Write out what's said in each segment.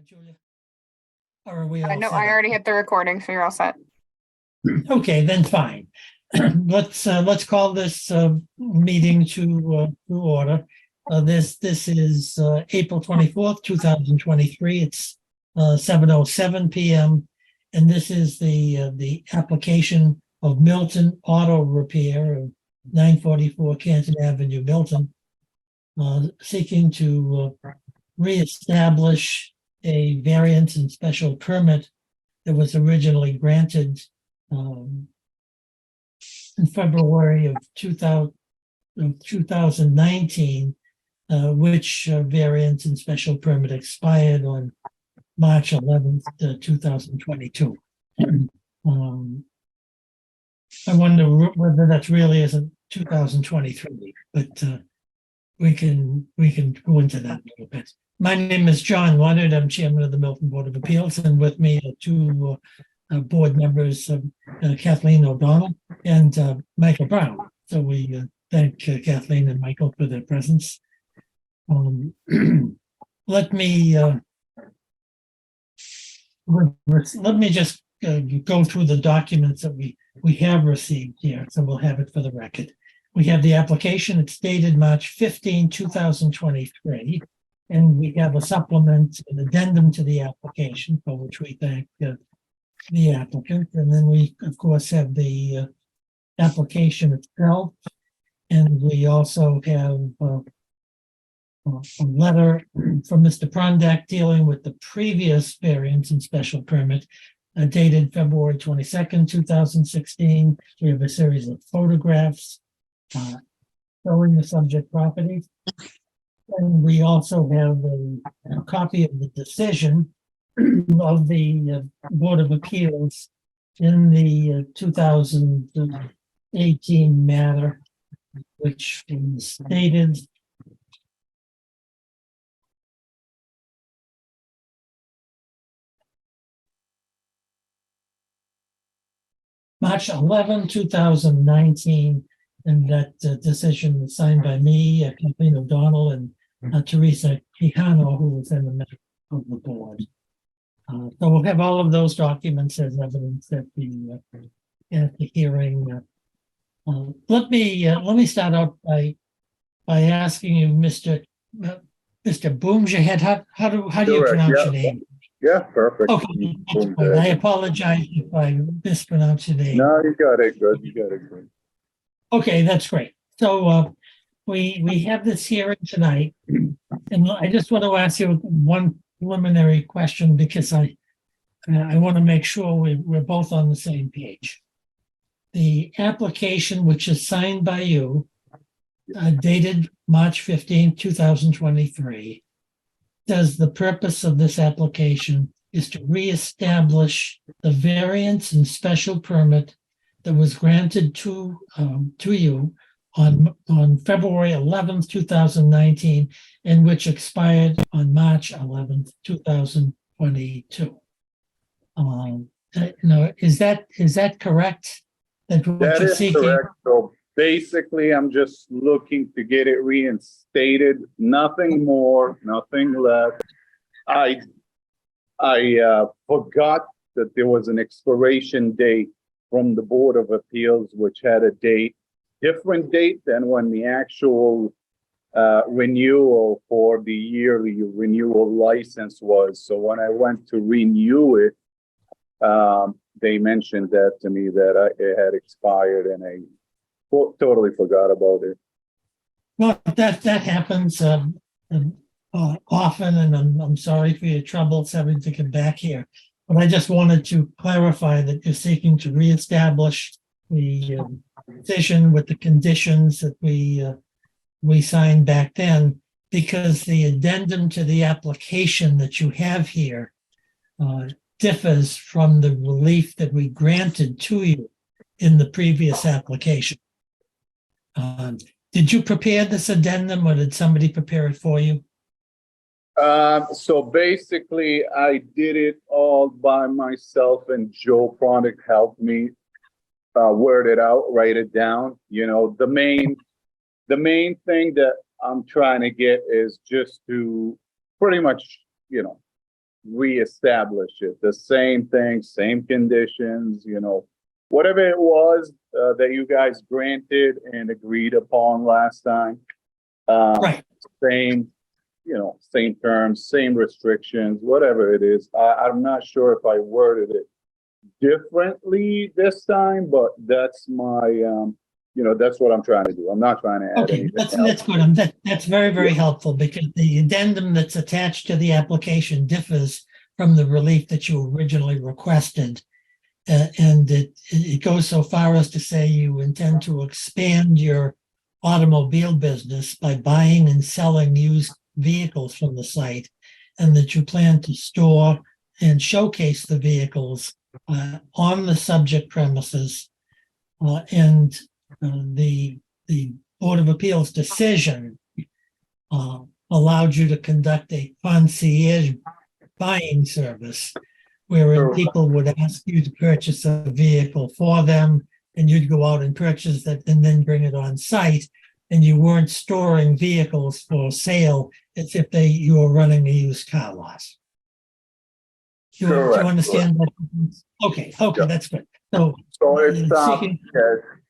Julia? Or are we all No, set I up? already hit the recording, so you're all set. Okay, then fine. Let's call this meeting to order. This is April 24th, 2023. It's 7:07 p.m. And this is the application of Milton Auto Repair of 944 Canton Avenue, Milton, seeking to reestablish a variance and special permit that was originally granted in February of 2019, which variance and special permit expired on March 11th, 2022. I wonder whether that really isn't 2023, but we can go into that a little bit. My name is John Leonard. I'm chairman of the Milton Board of Appeals, and with me are two board members, Kathleen O'Donnell and Michael Brown. So we thank Kathleen and Michael for their presence. Let me just go through the documents that we have received here, so we'll have it for the record. We have the application. It's dated March 15, 2023. And we have a supplement, an addendum to the application, for which we thank the applicant. And then we, of course, have the application itself. And we also have a letter from Mr. Prondak dealing with the previous variance and special permit dated February 22nd, 2016. We have a series of photographs showing the subject property. And we also have a copy of the decision of the Board of Appeals in the 2018 matter, which was dated March 11, 2019. And that decision was signed by me, Kathleen O'Donnell, and Teresa Quijano, who was in the middle of the board. So we'll have all of those documents as evidence at the hearing. Let me start out by asking you, Mr. Boomshead, how do you pronounce your name? Yeah, perfect. Okay, I apologize if I mispronounce your name. No, you got it good. You got it good. Okay, that's great. So we have this hearing tonight, and I just want to ask you one preliminary question because I want to make sure we're both on the same page. The application, which is signed by you, dated March 15, 2023, says the purpose of this application is to reestablish the variance and special permit that was granted to you on February 11th, 2019, and which expired on March 11th, 2022. Is that correct? That is seeking? Correct. So basically, I'm just looking to get it reinstated. Nothing more, nothing less. I forgot that there was an expiration date from the Board of Appeals, which had a different date than when the actual renewal for the yearly renewal license was. So when I went to renew it, they mentioned that to me that it had expired, and I totally forgot about it. Well, that happens often, and I'm sorry for your troubles having to come back here. But I just wanted to clarify that you're seeking to reestablish the decision with the conditions that we signed back then, because the addendum to the application that you have here differs from the relief that we granted to you in the previous application. Did you prepare this addendum, or did somebody prepare it for you? So basically, I did it all by myself, and Joe Prondak helped me word it out, write it down. You know, the main thing that I'm trying to get is just to pretty much, reestablish it. The same thing, same conditions, whatever it was that you guys granted and agreed upon last time. Right. Same, same terms, same restrictions, whatever it is. I'm not sure if I worded it differently this time, but that's my, that's what I'm trying to do. I'm not trying to add Okay, anything that's else. good. That's very, very Yeah. helpful because the addendum that's attached to the application differs from the relief that you originally requested. And it goes so far as to say you intend to expand your automobile business by buying and selling used vehicles from the site, and that you plan to store and showcase the vehicles on the subject premises. And the Board of Appeals decision allowed you to conduct a concierge buying service wherein Sure. people would ask you to purchase a vehicle for them, and you'd go out and purchase that and then bring it on site. And you weren't storing vehicles for sale as if you were running a used car lot. Do you Correct. understand that? Okay, Yeah. that's good. So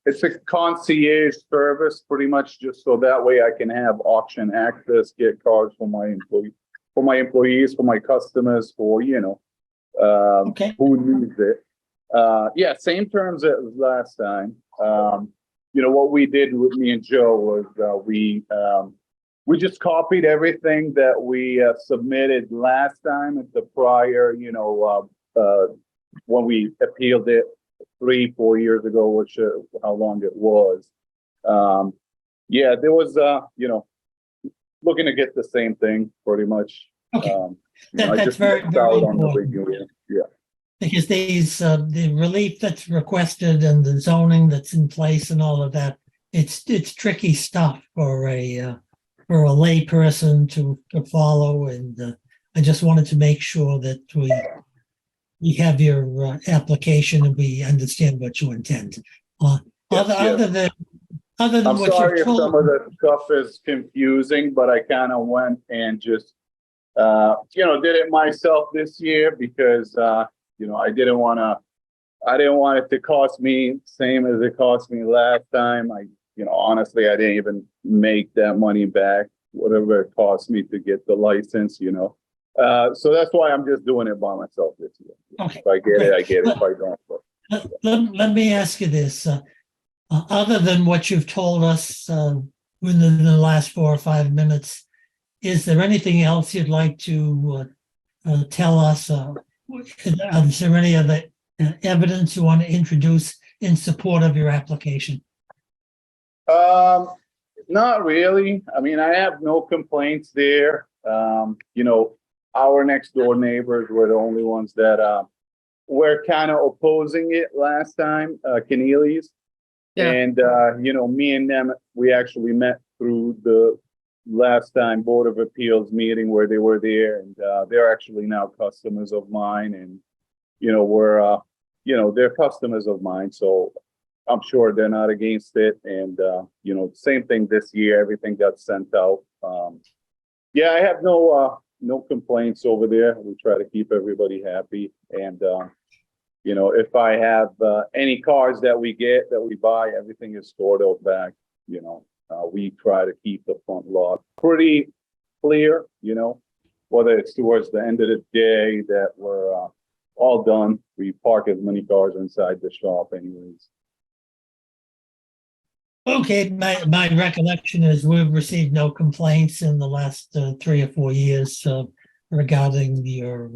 It's a concierge service, pretty much, just so that way I can have auction access, get cars for my employees, for my customers, for Okay. who needs it. Yeah, same terms as last time. What we did with me and Joe was we just copied everything that we submitted last time at the prior, when we appealed it 3-4 years ago, which how long it was. Yeah, there was looking to get the same thing pretty much. Okay. I That's just very, missed very out on the important. regular. Yeah. Because the relief that's requested and the zoning that's in place and all of that, it's tricky stuff for a lay person to follow. And I just wanted to make sure that we have your application and we understand what you intend. Other than I'm what sorry you've if some told. of the stuff is confusing, but I kind of went and just, did it myself this year because, I didn't want it to cost me same as it cost me last time. Honestly, I didn't even make that money back, whatever it cost me to get the license, so that's why I'm just doing it by myself this year. Okay, If I get it, I get it. If I don't, let me ask you this. Other than what you've told us within the last 4 or 5 minutes, is there anything else you'd like to tell us? Is there any other evidence you want to introduce in support of your application? Not really. I mean, I have no complaints there. Our next door neighbors were the only ones that were kind of opposing it last time, Keneally's. Yeah. And, me and them, we actually met through the last time Board of Appeals meeting where they were there, and they're actually now customers of mine, and they're customers of mine, so I'm sure they're not against it. And same thing this year, everything got sent out. Yeah, I have no complaints over there. We try to keep everybody happy, and if I have any cars that we buy, everything is stored out back. We try to keep the front lot pretty clear, whether it's towards the end of the day that we're all done. We park as many cars inside the shop anyways. Okay, my recollection is we've received no complaints in the last 3 or 4 years regarding your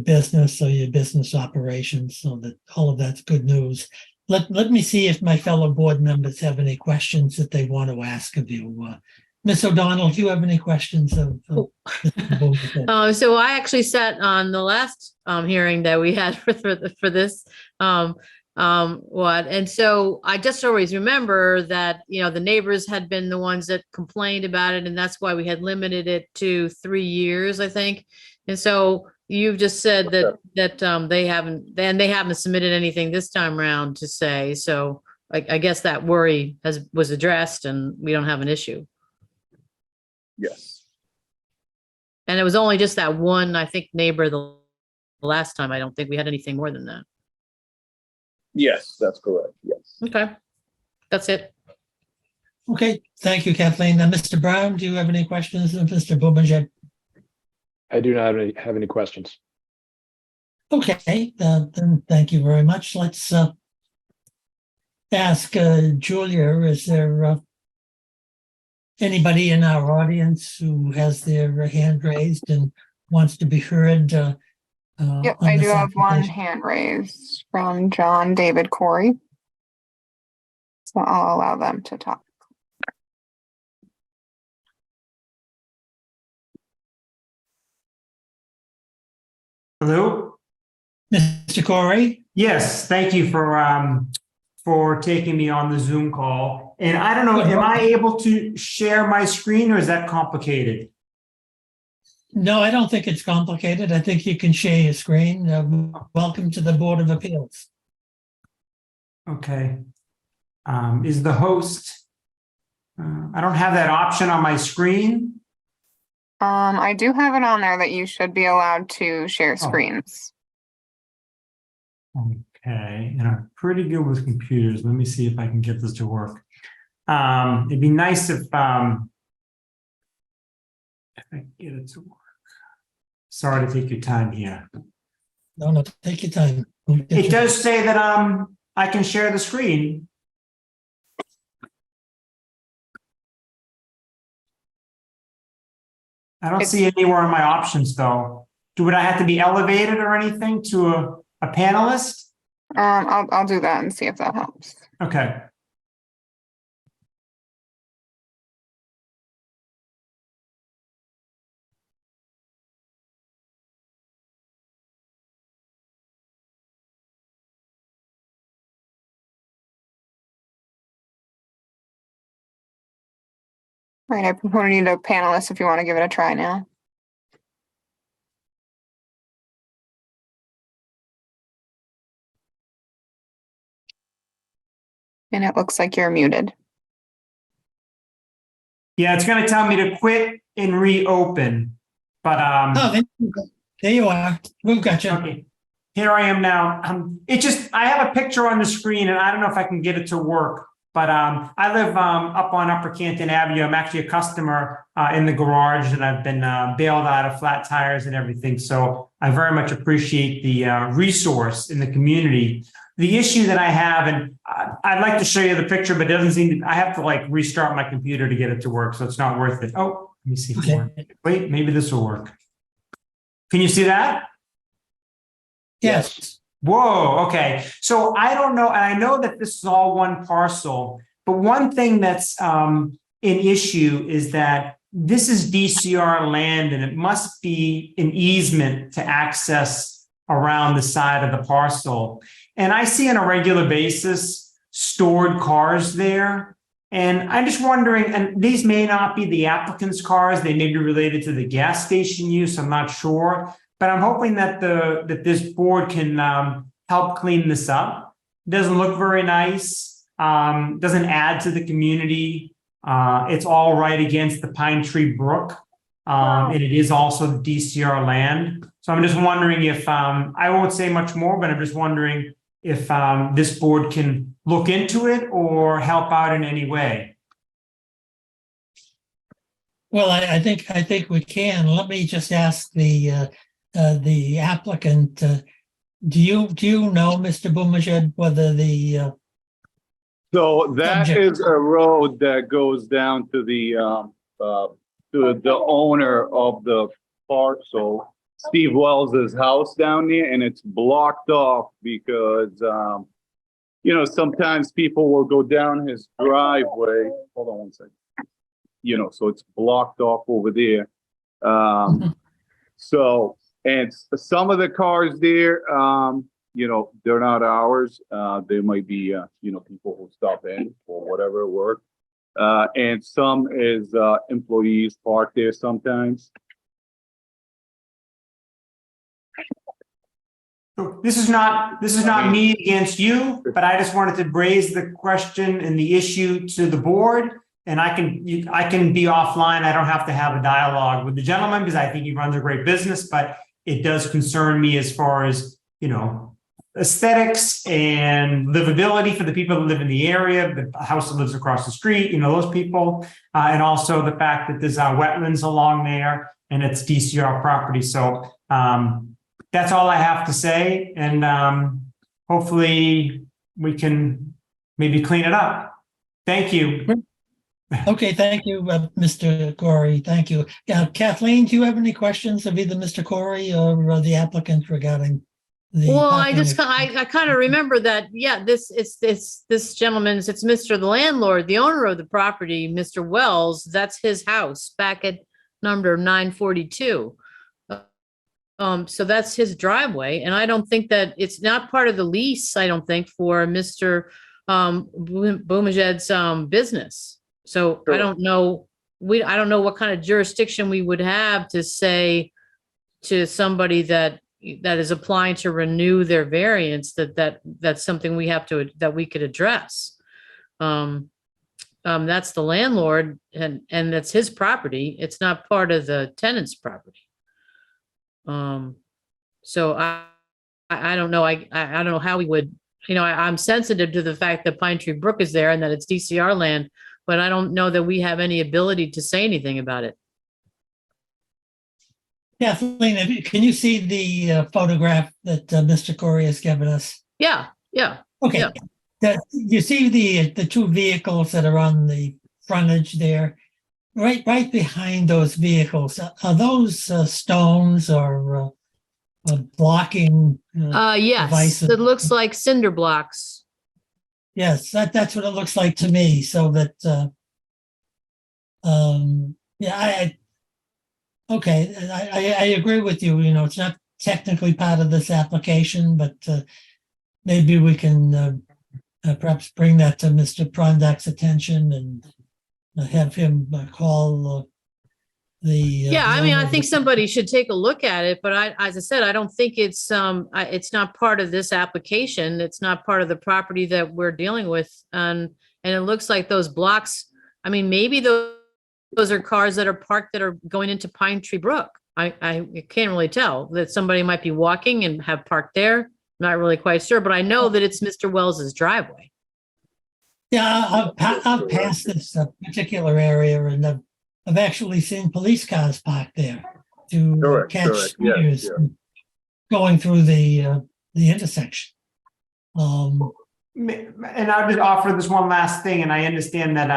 business or your business operations, so that all of that's good news. Let me see if my fellow board members have any questions that they want to ask of you. Ms. O'Donnell, do you have any questions of So I actually sat on the last hearing that we had for this. And so I just always remember that, the neighbors had been the ones that complained about it, and that's why we had limited it to 3 years, I think. And so you've just said that they haven't submitted anything this time around to say, so I guess that worry was addressed and we don't have an issue. Yes. And it was only just that one, I think, neighbor the last time. I don't think we had anything more than that. Yes, that's correct. Yes. Okay. That's it. Okay, thank you, Kathleen. Now, Mr. Brown, do you have any questions of Mr. Bumajed? I do not have any questions. Okay, then thank you very much. Let's ask Julia, is there anybody in our audience who has their hand raised and wants to be heard? Yep, on I do this have one application? hand raised from John David Corey. So I'll allow them to talk. Hello? Mr. Corey? Yes, thank you for taking me on the Zoom call. And I don't know, am I able to share my screen or is that complicated? No, I don't think it's complicated. I think you can share your screen. Welcome to the Board of Appeals. Okay. Is the host, I don't have that option on my screen. I do have it on there that you should be allowed to share screens. Okay, and I'm pretty good with computers. Let me see if I can get this to work. It'd be nice if I can get it to work. Sorry to take your time here. No, take your time. It does say that I can share the screen. I don't see anywhere in my options though. Would I have to be elevated or anything to a panelist? I'll do that and see if that helps. Okay. All right, I promoted a panelist if you want to give it a try now. And it looks like you're muted. Yeah, it's going to tell me to quit and reopen, but Oh, there you are. We've got you. okay. Here I am now. I have a picture on the screen and I don't know if I can get it to work, but I live up on Upper Canton Avenue. I'm actually a customer in the garage and I've been bailed out of flat tires and everything. So I very much appreciate the resource in the community. The issue that I have, and I'd like to show you the picture, but it doesn't seem to, I have to like restart my computer to get it to work. So it's not worth it. Oh, let me see. Okay. Wait, maybe this will work. Can you see that? Yes. Whoa, okay. So I don't know, and I know that this is all one parcel, but one thing that's an issue is that this is DCR land and it must be an easement to access around the side of the parcel. And I see on a regular basis stored cars there. And I'm just wondering, and these may not be the applicant's cars, they may be related to the gas station use, I'm not sure. But I'm hoping that this board can help clean this up. It doesn't look very nice, doesn't add to the community. It's all right against the Pine Tree Brook. And it is also DCR land. So I'm just wondering if, I won't say much more, but I'm just wondering if this board can look into it or help out in any way. Well, I think we can. Let me just ask the applicant. Do you know, Mr. Bumajed, whether the So that Subject. is a road that goes down to the owner of the parcel, Steve Wells's house down there, and it's blocked off because, sometimes people will go down his driveway. Hold on one second. So it's blocked off over there. So, and some of the cars there, they're not ours. They might be, people who stop in or whatever work. And some is employees park there sometimes. So this is not me against you, but I just wanted to raise the question and the issue to the board. and I can be offline. I don't have to have a dialogue with the gentleman because I think he runs a great business, but it does concern me as far as, aesthetics and livability for the people that live in the area, the house that lives across the street, those people, and also the fact that there's wetlands along there and it's DCR property. So that's all I have to say. And hopefully we can maybe clean it up. Thank you. Okay, thank you, Mr. Corey. Thank you. Kathleen, do you have any questions of either Mr. Corey or the applicant regarding the? Well, I parking? kind of remember that, yeah, this gentleman's, it's Mr. the landlord, the owner of the property, Mr. Wells, that's his house back at number 942. So that's his driveway, and I don't think that it's not part of the lease, I don't think, for Mr. Boumajed's business. So I don't know, I don't know what kind of jurisdiction we would have to say to somebody that is applying to renew their variance, that's something we have to, that we could address. That's the landlord and that's his property. It's not part of the tenant's property. So I don't know. I don't know how we would, I'm sensitive to the fact that Pine Tree Brook is there and that it's DCR land, but I don't know that we have any ability to say anything about it. Kathleen, can you see the photograph that Mr. Corey has given us? Yeah. Okay. Yeah. You see the two vehicles that are on the frontage there, right behind those vehicles. Are those stones or blocking? Yes, devices? it looks like cinder blocks. Yes, that's what it looks like to me. So that, okay, I agree with you. It's not technically part of this application, but maybe we can perhaps bring that to Mr. Prondak's attention and have him call the. Yeah, I mean, I think somebody should take a look at it, but as I said, I don't think it's not part of this application. It's not part of the property that we're dealing with. And it looks like those blocks, I mean, maybe those are cars that are parked that are going into Pine Tree Brook. I can't really tell that somebody might be walking and have parked there. Not really quite sure, but I know that it's Mr. Wells's driveway. Yeah, I've passed this particular area and I've actually seen police cars parked there to catch speeders going through the intersection. And I'll just offer this one last thing, and I understand that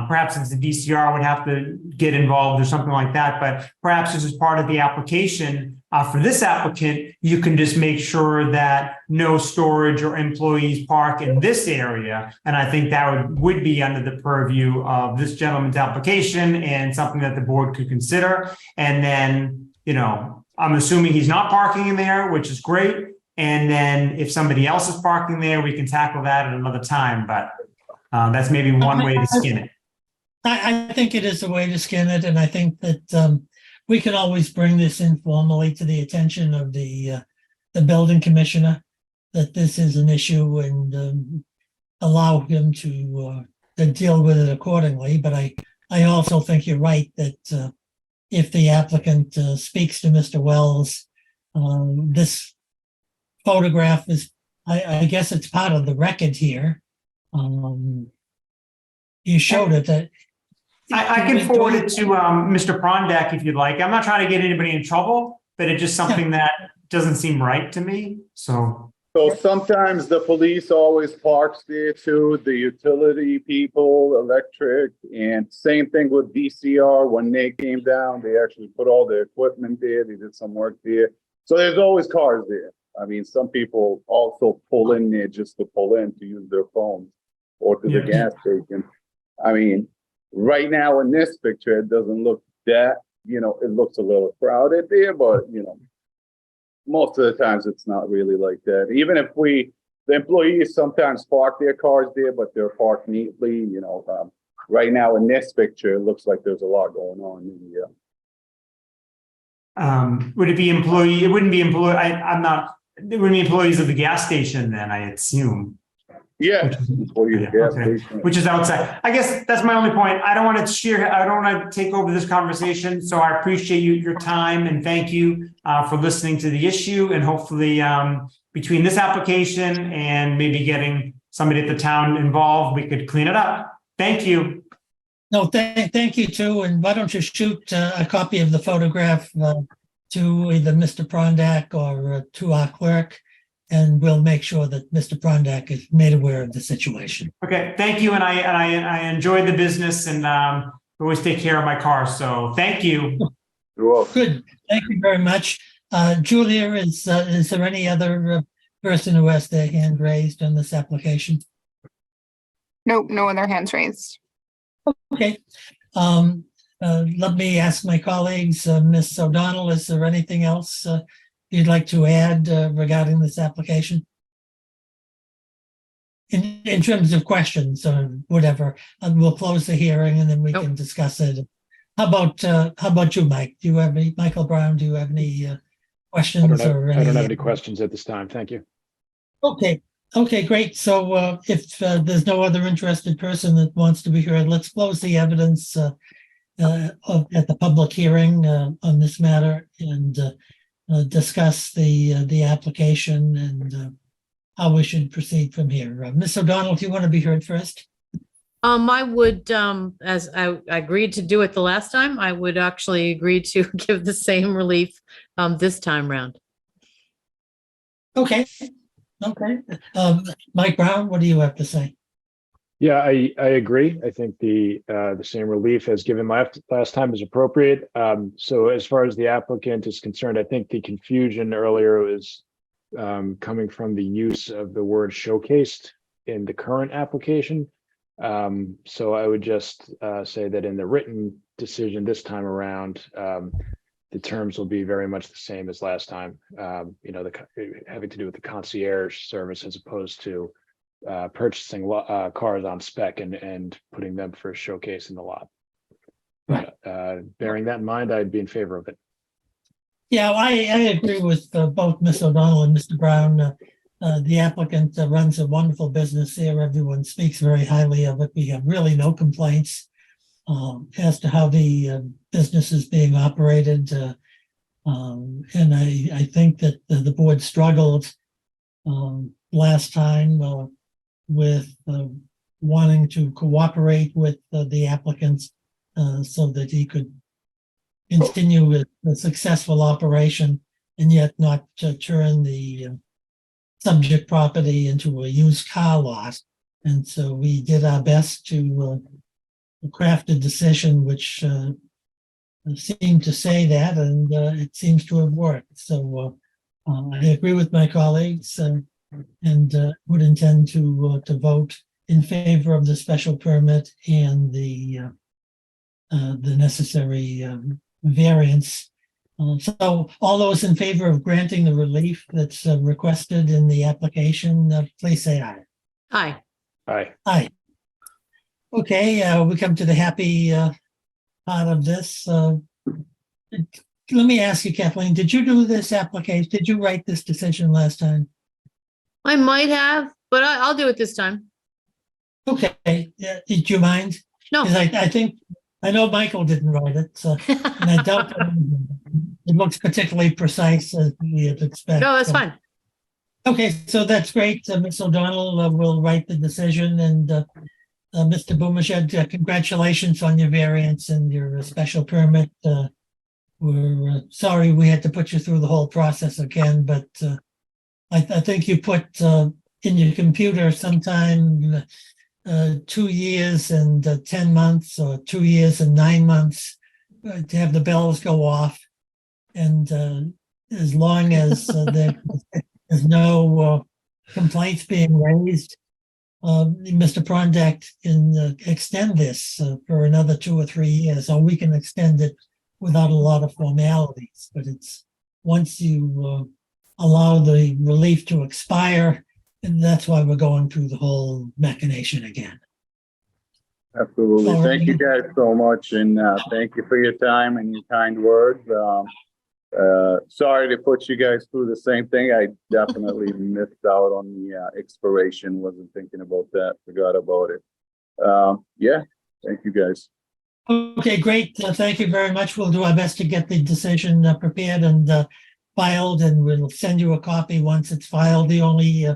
perhaps it's the DCR would have to get involved or something like that, but perhaps this is part of the application. For this applicant, you can just make sure that no storage or employees park in this area. And I think that would be under the purview of this gentleman's application and something that the board could consider. And then, I'm assuming he's not parking in there, which is great. And then if somebody else is parking there, we can tackle that at another time. But that's maybe one way to skin it. I think it is a way to skin it. And I think that we can always bring this informally to the attention of the building commissioner, that this is an issue, and allow him to deal with it accordingly. But I also think you're right that if the applicant speaks to Mr. Wells, this photograph is, I guess it's part of the record here. You showed it that. I can forward it to Mr. Prondak if you'd like. I'm not trying to get anybody in trouble, but it's just something that doesn't seem right to me. So sometimes the police always parks there too, the utility people, electric, and same thing with DCR. When they came down, they actually put all the equipment there. They did some work there. So there's always cars there. I mean, some people also pull in there just to pull in to use their phones or to the gas station. I mean, right now in this picture, it doesn't look that, it looks a little crowded there, but, most of the times it's not really like that. Even if the employees sometimes park their cars there, but they're parked neatly, right now in this picture, it looks like there's a lot going on. Would it be employee? It wouldn't be employee. It wouldn't be employees of the gas station then, I assume. Yeah. For you to get, Okay. please. Which is outside. I guess that's my only point. I don't want to I don't want to take over this conversation. So I appreciate your time and thank you for listening to the issue, and hopefully between this application and maybe getting somebody at the town involved, we could clean it up. Thank you. No, thank you too. And why don't you shoot a copy of the photograph to either Mr. Prondak or to our clerk, and we'll make sure that Mr. Prondak is made aware of the situation. Okay, thank you. And I enjoyed the business and always take care of my car. So thank you. You're welcome. Good. Thank you very much. Julia, is there any other person who has their hand raised on this application? Nope, no other hands raised. Okay. Let me ask my colleagues, Ms. O'Donnell, is there anything else you'd like to add regarding this application? In terms of questions or whatever, we'll close the hearing and then we can discuss it. How about you, Mike? Do you have any, Michael Brown, do you have any questions? I don't have any questions at this time. Thank you. Okay. Okay, great. So if there's no other interested person that wants to be heard, let's close the evidence at the public hearing on this matter and discuss the application and how we should proceed from here. Ms. O'Donnell, do you want to be heard first? I would, as I agreed to do it the last time, I would actually agree to give the same relief this time round. Okay. Okay. Mike Brown, what do you have to say? Yeah, I agree. I think the same relief as given last time is appropriate. So as far as the applicant is concerned, I think the confusion earlier was coming from the use of the word showcased in the current application. So I would just say that in the written decision this time around, the terms will be very much the same as last time. You know, having to do with the concierge service as opposed to purchasing cars on spec and putting them for a showcase in the lot. But bearing that in mind, I'd be in favor of it. Yeah, I agree with both Ms. O'Donnell and Mr. Brown. The applicant runs a wonderful business there. Everyone speaks very highly of it. We have really no complaints as to how the business is being operated. And I think that the board struggled last time with wanting to cooperate with the applicants so that he could continue with the successful operation and yet not turn the subject property into a used car lot. And so we did our best to craft a decision which seemed to say that, and it seems to have worked. So I agree with my colleagues and would intend to vote in favor of the special permit and the necessary variance. So all those in favor of granting the relief that's requested in the application, please say aye. Aye. Aye. Aye. Okay, we come to the happy part of this. Let me ask you, Kathleen, did you do this application? Did you write this decision last time? I might have, but I'll do it this time. Okay, did you mind? No. 'Cause I think, I know Michael didn't write it, so, and I doubt that it looks particularly precise as we had expected. No, that's fine. Okay, so that's great. Ms. O'Donnell will write the decision, and Mr. Boomershed, congratulations on your variance and your special permit. We're sorry we had to put you through the whole process again, but I think you put in your computer sometime 2 years and 10 months or 2 years and 9 months to have the bells go off. And as long as there's no complaints being raised, Mr. Prondak can extend this for another 2 or 3 years, or we can extend it without a lot of formalities. But it's once you allow the relief to expire, and that's why we're going through the whole machination again. Absolutely. All right. Thank you guys so much. And thank you for your time and your kind words. Sorry to put you guys through the same thing. I definitely missed out on the expiration. Wasn't thinking about that. Forgot about it. Yeah, thank you guys. Okay, great. Thank you very much. We'll do our best to get the decision prepared and filed, and we'll send you a copy once it's filed. The only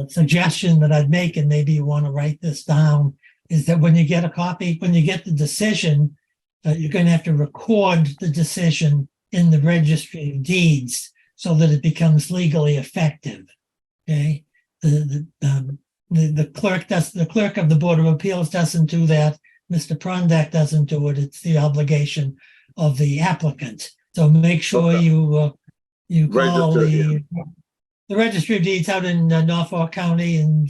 suggestion that I'd make, and maybe you want to write this down, is that when you get a copy, when you get the decision, you're going to have to record the decision in the registry of deeds so that it becomes legally effective. Okay, the clerk of the Board of Appeals doesn't do that. Mr. Prondak doesn't do it. It's the obligation of the applicant. So make sure Okay. you call Register, the registry of deeds out in Norfolk County, and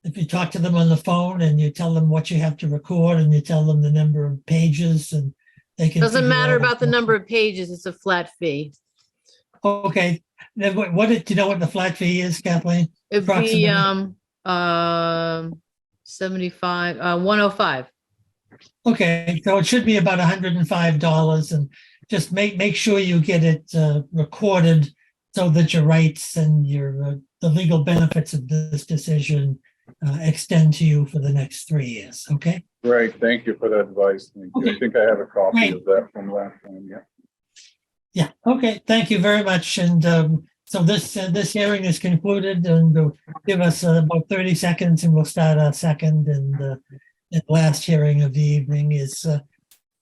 if you talk to them on the phone and you tell them what you have to record and you tell them the number of pages, and they can. Doesn't figure matter out about the number of pages, it's a flat fee. Okay. Then what do you know what the flat fee is, Kathleen? It'd be, Approximately. 75, 105. Okay, so it should be about $105, and just make sure you get it recorded so that your rights and your the legal benefits of this decision extend to you for the next 3 years. Okay. Great, thank you for the advice. Thank you. I Okay. think I have a copy Great. of that from last time, yeah. Yeah. Okay. Thank you very much. And so this hearing is concluded, and give us about 30 seconds, and we'll start our second and last hearing of the evening. Is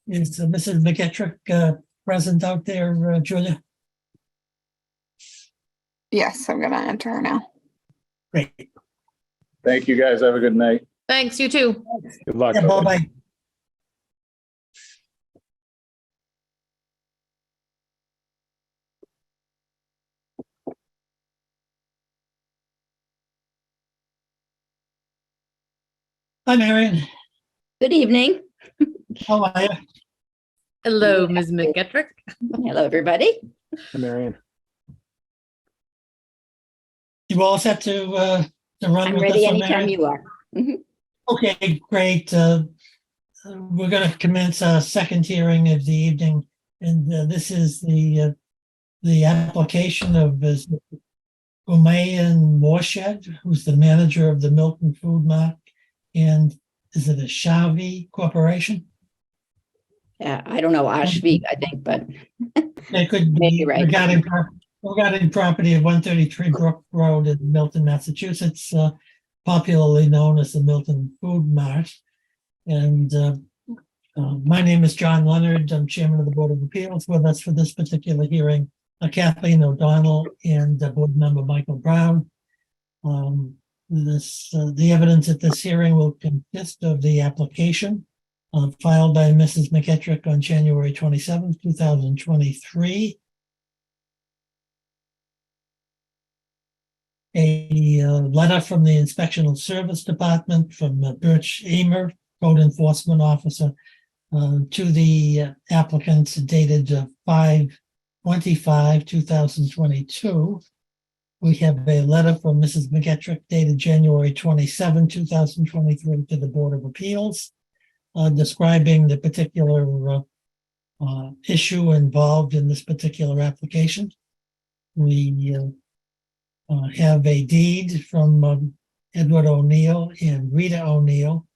Mrs. McGettrick present out there, Julia? Yes, I'm gonna enter her now. Great. Thank you, guys. Have a good night. Thanks, you too. Good luck. Yeah, bye-bye. Hi, Marion. Good evening. How are you? Hello, Ms. McGettrick. Hello, everybody. Marion. You all set to run I'm with ready this one, anytime Marion? you are. Okay, great. We're going to commence our second hearing of the evening, and this is the application of Umayan Morshed, who's the manager of the Milton Food Mart, and is it a Shavi Corporation? Yeah, I don't know, Ashvi, I think, but It could Maybe be right. regarding property of 133 Brook Road in Milton, Massachusetts, popularly known as the Milton Food Mart. And my name is John Leonard. I'm chairman of the Board of Appeals. With us for this particular hearing, Kathleen O'Donnell and board member Michael Brown. The evidence at this hearing will consist of the application filed by Mrs. McGettrick on January 27th, 2023. A letter from the Inspectional Service Department from Birch Emer, Code Enforcement Officer, to the applicants dated 5/25/2022. We have a letter from Mrs. McGettrick dated January 27, 2023 to the Board of Appeals, describing the particular issue involved in this particular application. We have a deed from Edward O'Neill and Rita O'Neill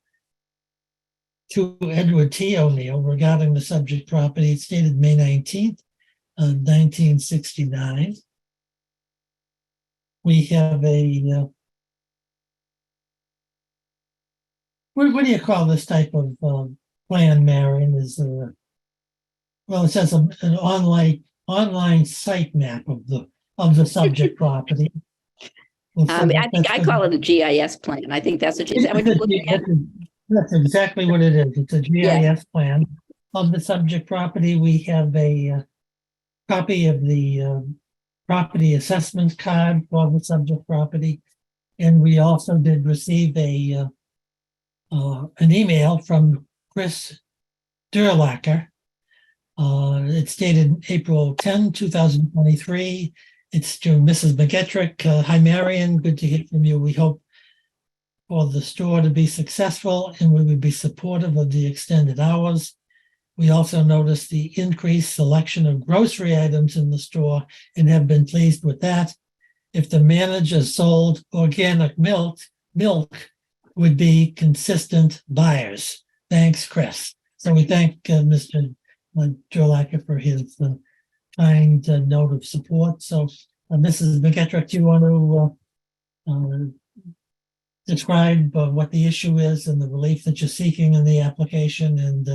to Edward T. O'Neill regarding the subject property. It's dated May 19th, 1969. We have a, what do you call this type of plan, Marion? Well, it says an online site map of the subject property. I think I call it a GIS plan. I think that's is that what you're looking at? That's exactly what it is. It's a GIS plan of the subject property. We have a copy of the property assessment card for the subject property. And we also did receive an email from Chris Durlacher. It's dated April 10, 2023. It's to Mrs. McGettrick. Hi, Marion. Good to hear from you. We hope for the store to be successful, and we would be supportive of the extended hours. We also noticed the increased selection of grocery items in the store and have been pleased with that. If the manager sold organic milk would be consistent buyers. Thanks, Chris. So we thank Mr. Gerlach for his kind note of support. So Mrs. McGetrick, do you want to describe what the issue is and the relief that you're seeking in the application and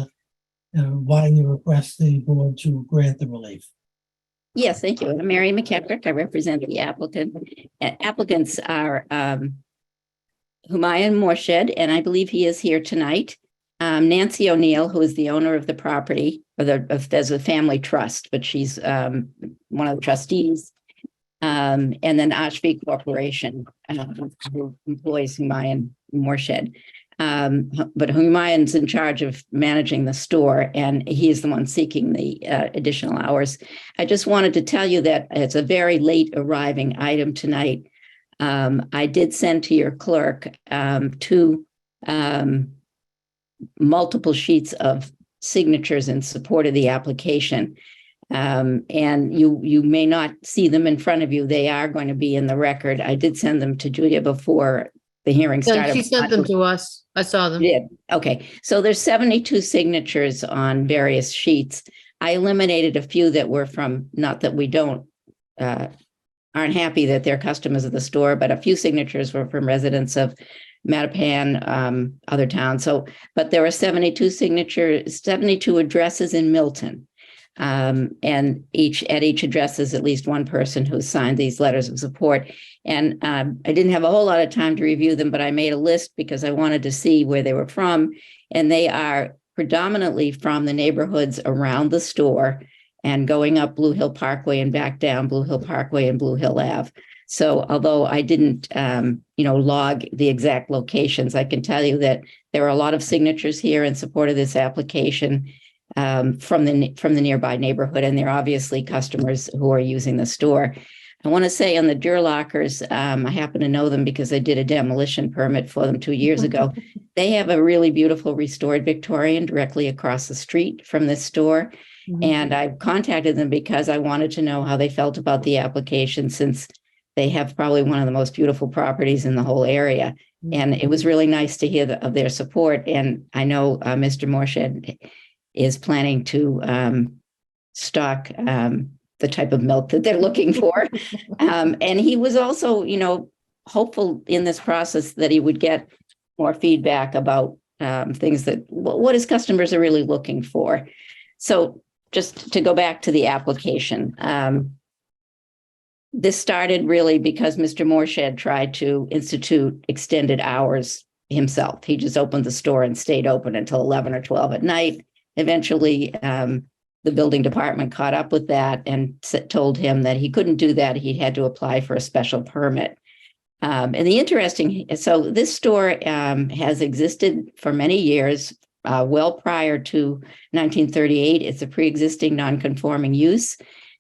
why you request the board to grant the relief? Yes, thank you. I'm Mary McKetrick. I represent the applicant. Applicants are Humayun Morshed, and I believe he is here tonight. Nancy O'Neill, who is the owner of the property, there's a family trust, but she's one of the trustees. And then Ashby Corporation, who employs Humayun Morshed. But Humayun's in charge of managing the store, and he's the one seeking the additional hours. I just wanted to tell you that it's a very late arriving item tonight. I did send to your clerk two multiple sheets of signatures in support of the application. And you may not see them in front of you. They are going to be in the record. I did send them to Julia before the hearing started. She sent them to us. I saw them. Yeah. Okay. So there's 72 signatures on various sheets. I eliminated a few that were from, not that we aren't happy that they're customers of the store, but a few signatures were from residents of Mattapan, other towns. So, but there are 72 signatures, 72 addresses in Milton. And at each address is at least one person who signed these letters of support. And I didn't have a whole lot of time to review them, but I made a list because I wanted to see where they were from. And they are predominantly from the neighborhoods around the store and going up Blue Hill Parkway and back down Blue Hill Parkway and Blue Hill Ave. So although I didn't, log the exact locations, I can tell you that there are a lot of signatures here in support of this application from the nearby neighborhood, and they're obviously customers who are using the store. I want to say on the Gerlachers, I happen to know them because I did a demolition permit for them 2 years ago. They have a really beautiful restored Victorian directly across the street from this store. Mm-hmm. And I contacted them because I wanted to know how they felt about the application, since they have probably one of the most beautiful properties in the whole area. Mm-hmm. And it was really nice to hear of their support. And I know Mr. Morshed is planning to stock the type of milk that they're looking for. And he was also, hopeful in this process that he would get more feedback about things that, what his customers are really looking for. So just to go back to the application, this started really because Mr. Morshed tried to institute extended hours himself. He just opened the store and stayed open until 11 or 12 at night. Eventually, the building department caught up with that and told him that he couldn't do that. He had to apply for a special permit. So this store has existed for many years, well prior to 1938. It's a pre-existing non-conforming use.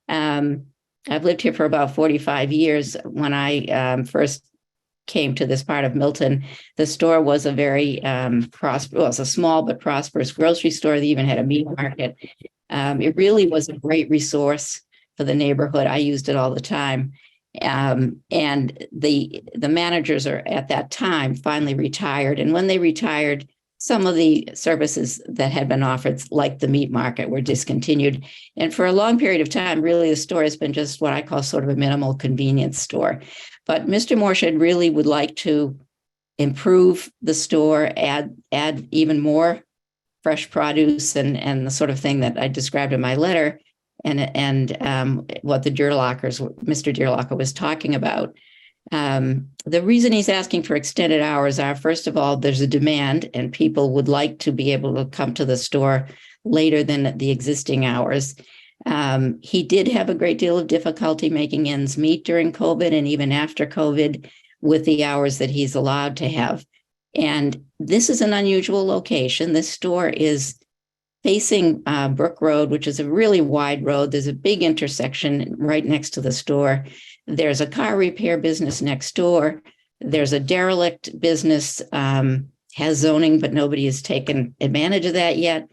I've lived here for about 45 years. When I first came to this part of Milton, the store was a very was a small but prosperous grocery store. They even had a meat market. It really was a great resource for the neighborhood. I used it all the time. And the managers are at that time finally retired. And when they retired, some of the services that had been offered, like the meat market, were discontinued. And for a long period of time, really, the store has been just what I call sort of a minimal convenience store. But Mr. Morshed really would like to improve the store, add even more fresh produce and the sort of thing that I described in my letter, and what the Mr. Gerlacher was talking about. The reason he's asking for extended hours are, first of all, there's a demand and people would like to be able to come to the store later than the existing hours. He did have a great deal of difficulty making ends meet during COVID and even after COVID with the hours that he's allowed to have. And this is an unusual location. This store is facing Brook Road, which is a really wide road. There's a big intersection right next to the store. There's a car repair business next door. There's a derelict business, has zoning, but nobody has taken advantage of that yet.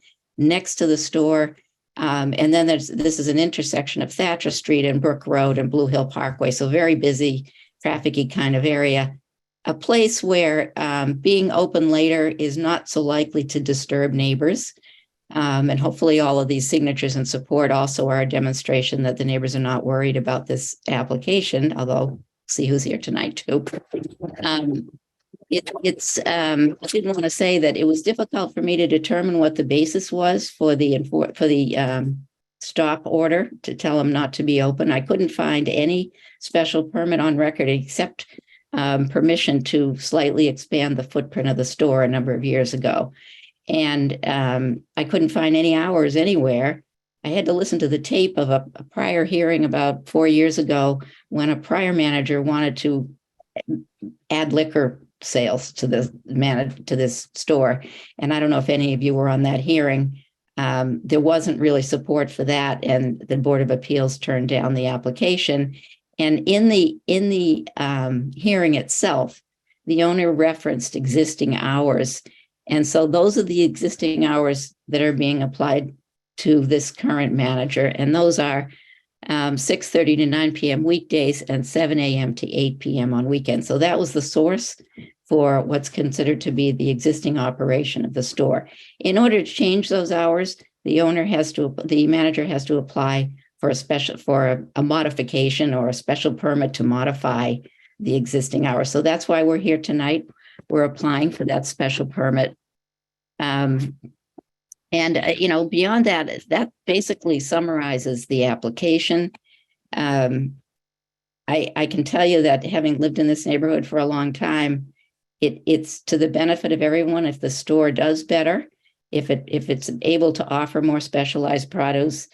next to the store. And then this is an intersection of Thatcher Street and Brook Road and Blue Hill Parkway. So very busy, trafficy kind of area. A place where being open later is not so likely to disturb neighbors. And hopefully all of these signatures and support also are a demonstration that the neighbors are not worried about this application, although see who's here tonight too. I didn't want to say that it was difficult for me to determine what the basis was for the stop order to tell them not to be open. I couldn't find any special permit on record except permission to slightly expand the footprint of the store a number of years ago. And I couldn't find any hours anywhere. I had to listen to the tape of a prior hearing about 4 years ago when a prior manager wanted to add liquor sales to this store. And I don't know if any of you were on that hearing. There wasn't really support for that, and the Board of Appeals turned down the application. And in the hearing itself, the owner referenced existing hours. And so those are the existing hours that are being applied to this current manager. And those are 6:30 to 9 p.m. weekdays and 7 a.m. to 8 p.m. on weekends. So that was the source for what's considered to be the existing operation of the store. In order to change those hours, the manager has to apply for a modification or a special permit to modify the existing hours. So that's why we're here tonight. We're applying for that special permit. Beyond that, that basically summarizes the application. I can tell you that having lived in this neighborhood for a long time, it's to the benefit of everyone if the store does better, if it's able to offer more specialized produce,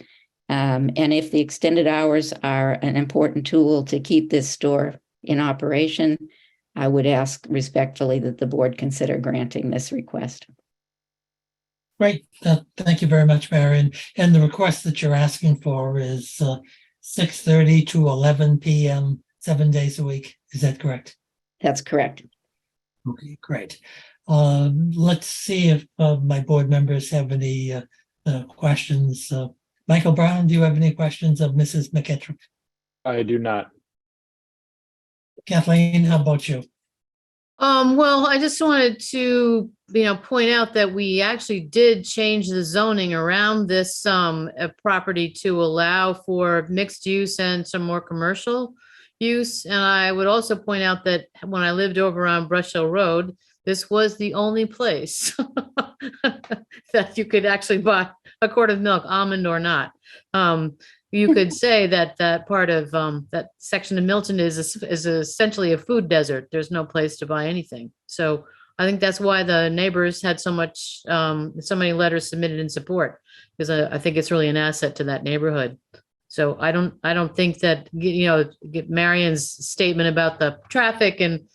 and if the extended hours are an important tool to keep this store in operation. I would ask respectfully that the board consider granting this request. Great. Thank you very much, Marion. And the request that you're asking for is 6:30 to 11 p.m., 7 days a week. Is that correct? That's correct. Okay, great. Let's see if my board members have any questions. Michael Brown, do you have any questions of Mrs. McEttrick? I do not. Kathleen, how about you? Well, I just wanted to, point out that we actually did change the zoning around this property to allow for mixed use and some more commercial use. And I would also point out that when I lived over on Brush Hill Road, this was the only place that you could actually buy a quart of milk, almond or not. You could say that that part of that section of Milton is essentially a food desert. There's no place to buy anything. So I think that's why the neighbors had so many letters submitted in support, because I think it's really an asset to that neighborhood. So I don't think that, Marion's statement about the traffic and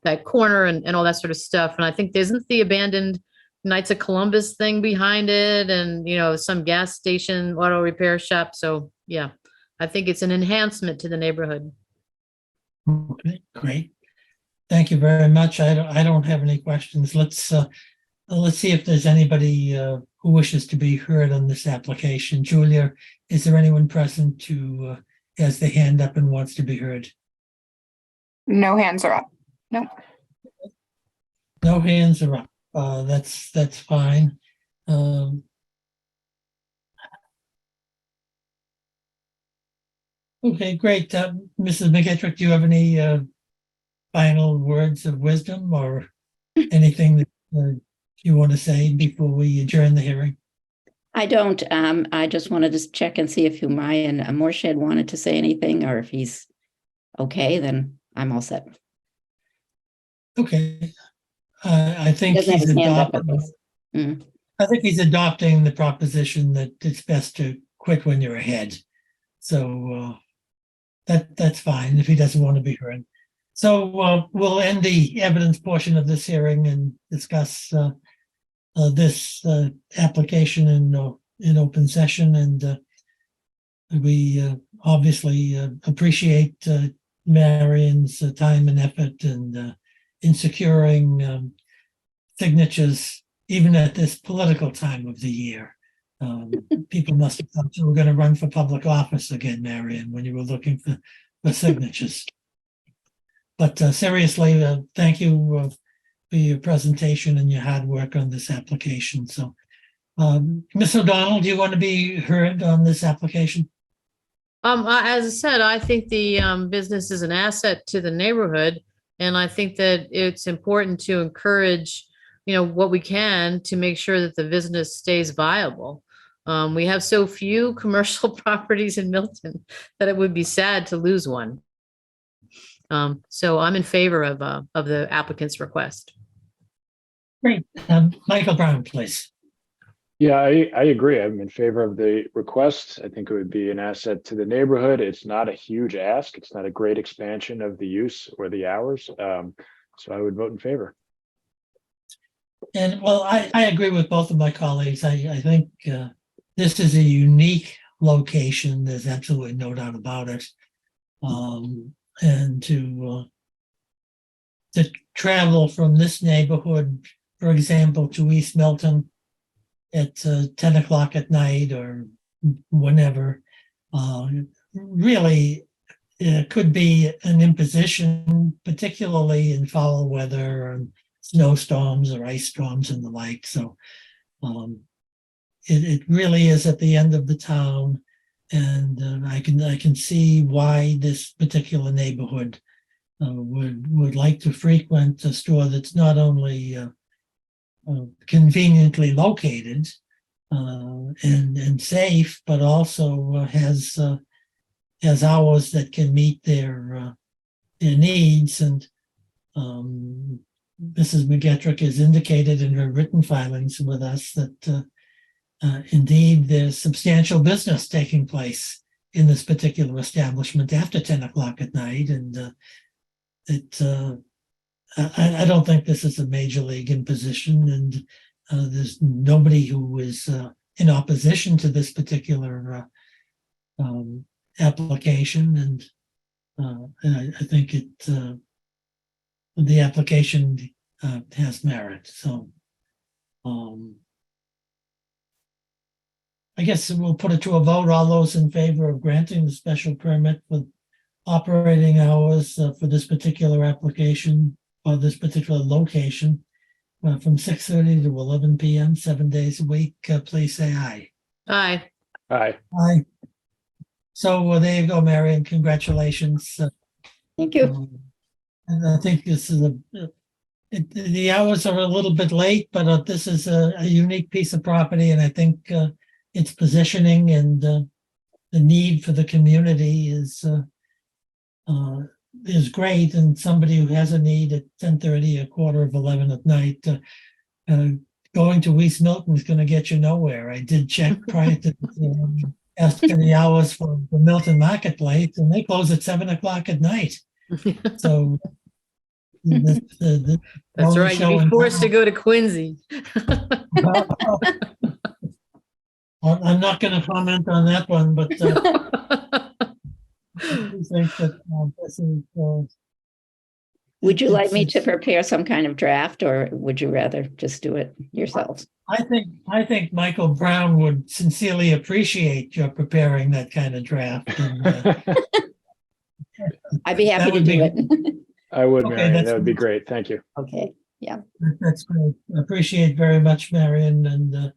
that corner and all that sort of stuff. And I think isn't the abandoned Knights of Columbus thing behind it, and some gas station, auto repair shop. So yeah, I think it's an enhancement to the neighborhood. Okay, great. Thank you very much. I don't have any questions. Let's see if there's anybody who wishes to be heard on this application. Julia, is there anyone present who has the hand up and wants to be heard? No hands are up. No. No hands are up. That's fine. Okay, great. Mrs. McEttrick, do you have any final words of wisdom or anything that you want to say before we adjourn the hearing? I don't. I just wanted to check and see if Humayun Morshed wanted to say anything, or if he's okay, then I'm all set. Okay. I think Doesn't have he's his hand up, adopting. Mm. I think he's adopting the proposition that it's best to quit when you're ahead. So that's fine if he doesn't want to be heard. So we'll end the evidence portion of this hearing and discuss this application in open session. And we obviously appreciate Marion's time and effort and in securing signatures even at this political time of the year. People must have thought you were going to run for public office again, Marion, when you were looking for signatures. But seriously, thank you for your presentation and your hard work on this application. So, Ms. O'Donnell, do you want to be heard on this application? As I said, I think the business is an asset to the neighborhood, and I think that it's important to encourage, what we can to make sure that the business stays viable. We have so few commercial properties in Milton that it would be sad to lose one. So I'm in favor of the applicant's request. Great. Michael Brown, please. Yeah, I agree. I'm in favor of the request. I think it would be an asset to the neighborhood. It's not a huge ask. It's not a great expansion of the use or the hours. So I would vote in favor. And well, I agree with both of my colleagues. I think this is a unique location. There's absolutely no doubt about it. And to travel from this neighborhood, for example, to East Milton at 10 o'clock at night or whenever, really could be an imposition, particularly in foul weather and snowstorms or ice storms and the like. So it really is at the end of the town, and I can see why this particular neighborhood would like to frequent a store that's not only conveniently located and safe, but also has hours that can meet their needs. And Mrs. McGetrick has indicated in her written filings with us that indeed there's substantial business taking place in this particular establishment after 10 o'clock at night. And I don't think this is a major league imposition, and there's nobody who is in opposition to this particular application. And I think the application has merit. So I guess we'll put it to a vote. All those in favor of granting the special permit for operating hours for this particular application or this particular location from 6:30 to 11 p.m., 7 days a week, please say aye. Aye. Aye. Aye. So there you go, Marion. Congratulations. Thank you. And I think this is the hours are a little bit late, but this is a unique piece of property, and I think its positioning and the need for the community is great. And somebody who has a need at 10:30, 10:45 at night, going to East Milton is going to get you nowhere. I did check prior to asking the hours for the Milton Marketplace, and they close at 7 o'clock at night. So That's right. You'd be forced to go to Quincy. I'm not going to comment on that one, but I do think that this is. Would you like me to it's- prepare some kind of draft, or would you rather just do it yourselves? I think Michael Brown would sincerely appreciate your preparing that kind of draft. And, I'd be happy That to would do be- it. I would, Okay, Marion. that's That would be good. great. Thank you. Okay, that's great. I appreciate very much, Marion. And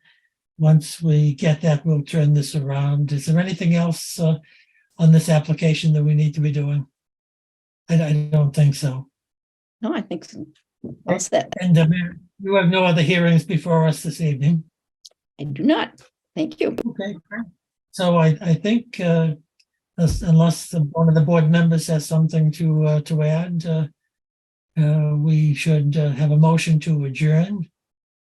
once we get that, we'll turn this around. Is there anything else on this application that we need to be doing? I don't think so. no, I think so. All set. And you have no other hearings before us this evening? I do not. Thank you. Okay, great. So I think unless one of the board members has something to add, we should have a motion to adjourn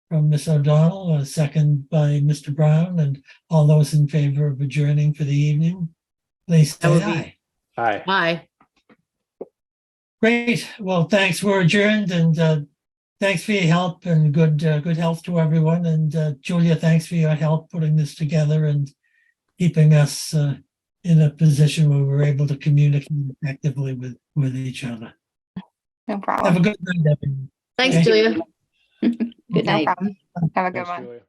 from Ms. O'Donnell, a second by Mr. Brown, and all those in favor of adjourning for the evening, please That would say be- aye. Aye. Aye. Great. Well, thanks. We're adjourned, and thanks for your help and good health to everyone. And Julia, thanks for your help putting this together and keeping us in a position where we're able to communicate effectively with each other. No Have a problem. good night, everyone. Thanks, Okay. Julia. Good No night. problem. Have a good Thanks, one. Julia.